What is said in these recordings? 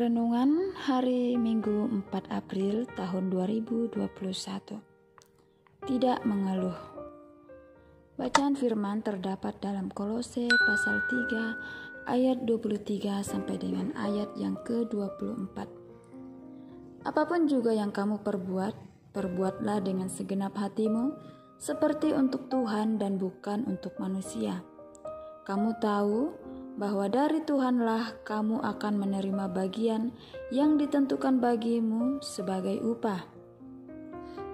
Renungan hari Minggu 4 April tahun 2021. Tidak mengeluh. Bacaan firman terdapat dalam Kolose pasal 3 ayat 23 sampai dengan ayat yang ke-24. Apapun juga yang kamu perbuat, perbuatlah dengan segenap hatimu, seperti untuk Tuhan dan bukan untuk manusia. Kamu tahu bahwa dari Tuhanlah kamu akan menerima bagian yang ditentukan bagimu sebagai upah.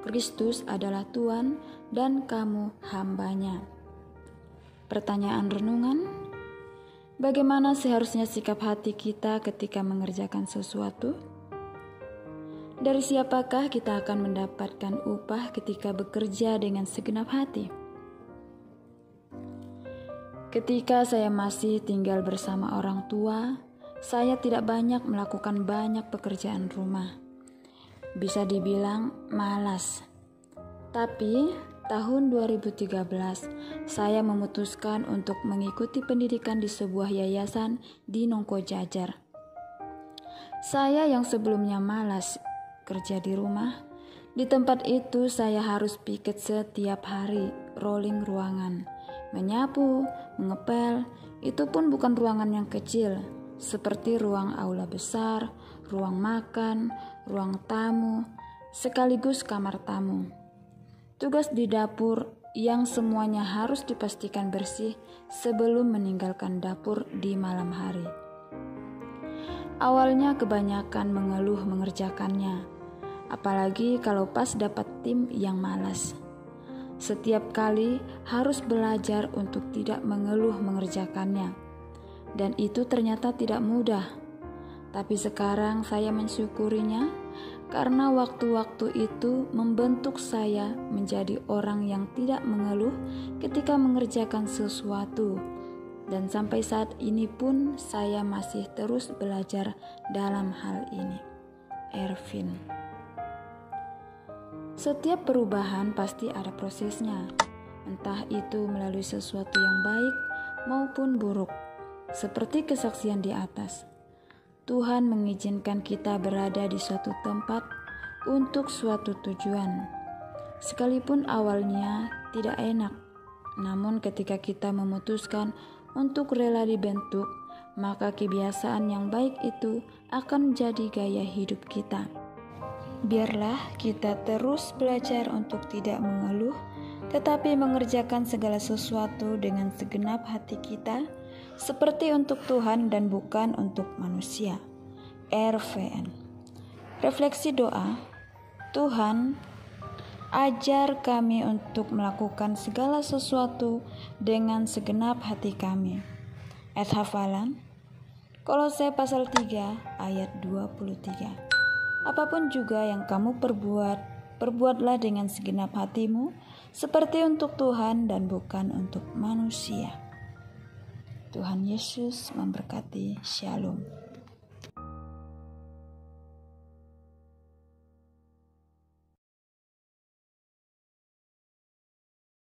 Kristus adalah Tuhan dan kamu hambanya. Pertanyaan renungan: bagaimana seharusnya sikap hati kita ketika mengerjakan sesuatu? Dari siapakah kita akan mendapatkan upah ketika bekerja dengan segenap hati? Ketika saya masih tinggal bersama orang tua, saya tidak banyak melakukan banyak pekerjaan rumah. Bisa dibilang malas. Tapi tahun 2013, saya memutuskan untuk mengikuti pendidikan di sebuah yayasan di Nongko Jajar. Saya yang sebelumnya malas kerja di rumah, di tempat itu saya harus piket setiap hari, rolling ruangan. Menyapu, mengepel, itu pun bukan ruangan yang kecil, seperti ruang aula besar, ruang makan, ruang tamu, sekaligus kamar tamu. Tugas di dapur yang semuanya harus dipastikan bersih sebelum meninggalkan dapur di malam hari. Awalnya kebanyakan mengeluh mengerjakannya, apalagi kalau pas dapat tim yang malas. Setiap kali harus belajar untuk tidak mengeluh mengerjakannya. Dan itu ternyata tidak mudah. Tapi sekarang saya mensyukurinya karena waktu-waktu itu membentuk saya menjadi orang yang tidak mengeluh ketika mengerjakan sesuatu. Dan sampai saat ini pun saya masih terus belajar dalam hal ini. Ervin. Setiap perubahan pasti ada prosesnya, entah itu melalui sesuatu yang baik maupun buruk, seperti kesaksian di atas. Tuhan mengizinkan kita berada di suatu tempat untuk suatu tujuan. Sekalipun awalnya tidak enak, namun ketika kita memutuskan untuk rela dibentuk, maka kebiasaan yang baik itu akan menjadi gaya hidup kita. Biarlah kita terus belajar untuk tidak mengeluh, tetapi mengerjakan segala sesuatu dengan segenap hati kita, seperti untuk Tuhan dan bukan untuk manusia. RVN. Refleksi doa. Tuhan, ajar kami untuk melakukan segala sesuatu dengan segenap hati kami. Ayat hafalan. Kolose pasal 3 ayat 23. Apapun juga yang kamu perbuat, perbuatlah dengan segenap hatimu, seperti untuk Tuhan dan bukan untuk manusia. Tuhan Yesus memberkati. Shalom.